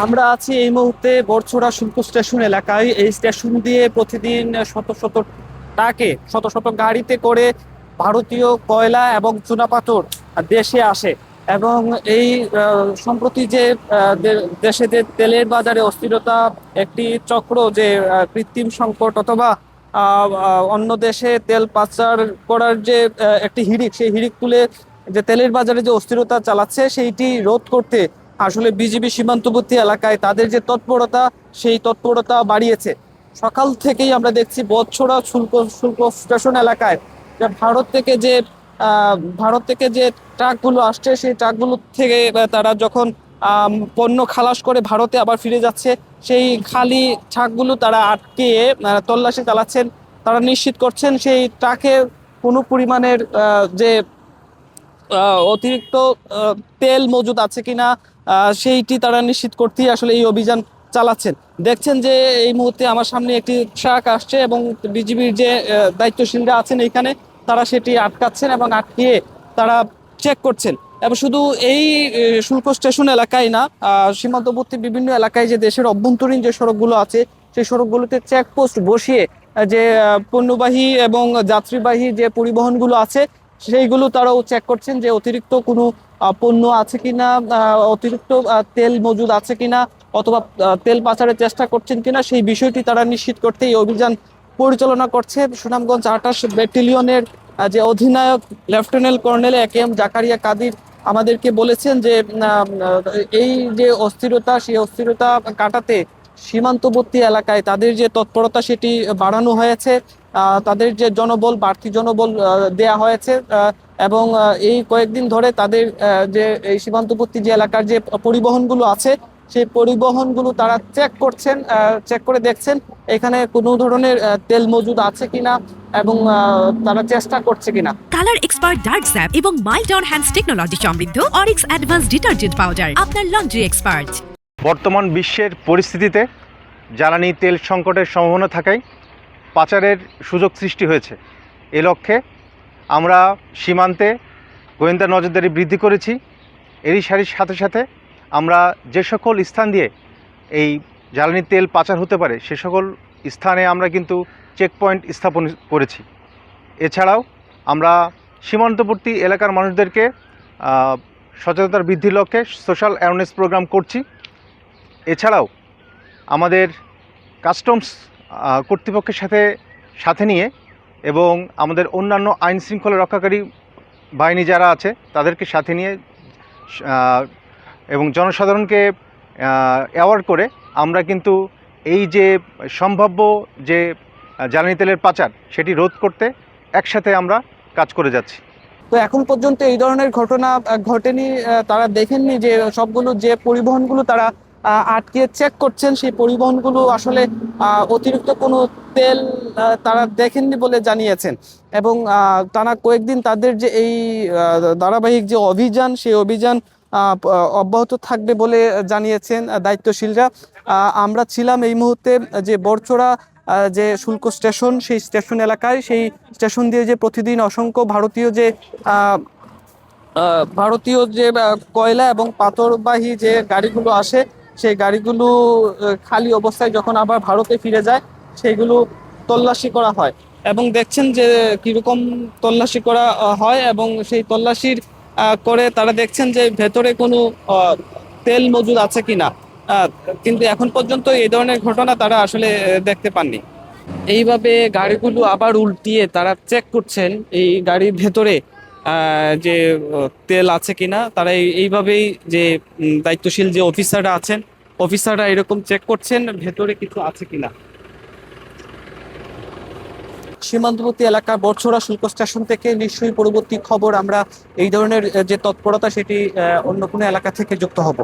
আমরা আছি এই মুহূর্তে বড়ছড়া শুল্ক স্টেশন এলাকায়। এই স্টেশন দিয়ে প্রতিদিন শত শত ট্রাকে শত শত গাড়িতে করে ভারতীয় কয়লা এবং চুনাপাথর দেশে আসে। এবং এই সম্প্রতি যে দেশে যে তেলের বাজারে অস্থিরতা, একটি চক্র, যে কৃত্রিম সংকট অথবা অন্য দেশে তেল পাচার করার যে একটি হিড়িক, সেই হিড়িক তুলে যে তেলের বাজারে যে অস্থিরতা চালাচ্ছে সেইটি রোধ করতে আসলে বিজিবি সীমান্তবর্তী এলাকায় তাদের যে তৎপরতা, সেই তৎপরতা বাড়িয়েছে। সকাল থেকেই আমরা দেখছি বড়ছড়া শুল্ক শুল্ক স্টেশন এলাকায় যে ভারত থেকে যে ট্রাকগুলো আসছে, সেই ট্রাকগুলো থেকে তারা যখন পণ্য খালাস করে ভারতে আবার ফিরে যাচ্ছে, সেই খালি ট্রাকগুলো তারা আটকে তল্লাশি চালাচ্ছেন। তারা নিশ্চিত করছেন সেই ট্রাকে কোনো পরিমাণের যে অতিরিক্ত তেল মজুদ আছে কিনা, সেইটি তারা নিশ্চিত করতেই আসলে এই অভিযান চালাচ্ছেন। দেখছেন যে এই মুহূর্তে আমার সামনে একটি ট্রাক আসছে এবং বিজিবির যে দায়িত্বশীলরা আছেন এখানে, তারা সেটি আটকাচ্ছেন এবং আটকিয়ে তারা চেক করছেন। এবং শুধু এই শুল্ক স্টেশন এলাকায় না, সীমান্তবর্তী বিভিন্ন এলাকায় যে দেশের অভ্যন্তরীণ যে সড়কগুলো আছে, সেই সড়কগুলোতে চেকপোস্ট বসিয়ে যে পণ্যবাহী এবং যাত্রীবাহী যে পরিবহনগুলো আছে, সেইগুলো তারাও চেক করছেন যে অতিরিক্ত কোনো পণ্য আছে কিনা, অতিরিক্ত তেল মজুদ আছে কিনা, অথবা তেল পাচারের চেষ্টা করছেন কিনা, সেই বিষয়টি তারা নিশ্চিত করতে এই অভিযান পরিচালনা করছে। সুনামগঞ্জ ২৮ ব্যাটালিয়নের যে অধিনায়ক lieutenant colonel AKM Zakaria Kadir আমাদেরকে বলেছেন যে এই যে অস্থিরতা, সেই অস্থিরতা কাটাতে সীমান্তবর্তী এলাকায় তাদের যে তৎপরতা সেটি বাড়ানো হয়েছে। তাদের যে জনবল, বাড়তি জনবল দেয়া হয়েছে। এবং এই কয়েকদিন ধরে তাদের যে এই সীমান্তবর্তী যে এলাকার যে পরিবহনগুলো আছে, সেই পরিবহনগুলো তারা চেক করছেন, চেক করে দেখছেন এখানে কোনো ধরনের তেল মজুদ আছে কিনা এবং তারা চেষ্টা করছে কিনা। কালার এক্সপার্ট ডার্ক স্যাপ এবং মাইল্ড অন হ্যান্ডস টেকনোলজি সমৃদ্ধ অরিক্স অ্যাডভান্স ডিটারজেন্ট পাউডার আপনার লন্ড্রি এক্সপার্ট। বর্তমান বিশ্বের পরিস্থিতিতে জ্বালানি তেল সংকটের সম্ভাবনা থাকায় পাচারের সুযোগ সৃষ্টি হয়েছে। এ লক্ষ্যে আমরা সীমান্তে গোয়েন্দা নজরদারি বৃদ্ধি করেছি। এরই সাথে সাথে আমরা যে সকল স্থান দিয়ে এই জ্বালানি তেল পাচার হতে পারে সে সকল স্থানে আমরা কিন্তু চেকপয়েন্ট স্থাপন করেছি। এছাড়াও আমরা সীমান্তবর্তী এলাকার মানুষদেরকে সচেতনতা বৃদ্ধির লক্ষ্যে সোশ্যাল অ্যাওয়ারনেস প্রোগ্রাম করছি। এছাড়াও আমাদের কাস্টমস কর্তৃপক্ষের সাথে নিয়ে এবং আমাদের অন্যান্য আইন শৃঙ্খলা রক্ষাকারী বাহিনী যারা আছে তাদেরকে সাথে নিয়ে এবং জনসাধারণকে অ্যাওয়ার করে আমরা কিন্তু এই যে সম্ভাব্য যে জ্বালানি তেলের পাচার সেটি রোধ করতে একসাথে আমরা কাজ করে যাচ্ছি। তো এখন পর্যন্ত এই ধরনের ঘটনা ঘটেনি। তারা দেখেননি যে সবগুলো যে পরিবহনগুলো তারা আটকে চেক করছেন, সেই পরিবহনগুলো আসলে অতিরিক্ত কোনো তেল তারা দেখেননি বলে জানিয়েছেন। এবং টানা কয়েকদিন তাদের যে এই ধারাবাহিক যে অভিযান, সেই অভিযান অব্যাহত থাকবে বলে জানিয়েছেন দায়িত্বশীলরা। আমরা ছিলাম এই মুহূর্তে যে বড়ছড়া যে শুল্ক স্টেশন, সেই স্টেশন এলাকায়। সেই স্টেশন দিয়ে যে প্রতিদিন অসংখ্য ভারতীয় যে কয়লা এবং পাথরবাহী যে গাড়িগুলো আসে, সেই গাড়িগুলো খালি অবস্থায় যখন আবার ভারতে ফিরে যায়, সেইগুলো তল্লাশি করা হয়। এবং দেখছেন যে কিরকম তল্লাশি করা হয় এবং সেই তল্লাশির করে তারা দেখছেন যে ভেতরে কোনো তেল মজুদ আছে কিনা। কিন্তু এখন পর্যন্ত এই ধরনের ঘটনা তারা আসলে দেখতে পাননি। এইভাবে গাড়িগুলো আবার উল্টিয়ে তারা চেক করছেন এই গাড়ির ভেতরে যে তেল আছে কিনা। তারা এইভাবেই যে দায়িত্বশীল যে অফিসাররা আছেন, অফিসাররা এরকম চেক করছেন ভেতরে কিছু আছে কিনা। সীমান্তবর্তী এলাকা বড়ছড়া শুল্ক স্টেশন থেকে নিশ্চয়ই পরবর্তী খবর আমরা এই ধরনের যে তৎপরতা সেটি অন্য কোনো এলাকা থেকে যুক্ত হব।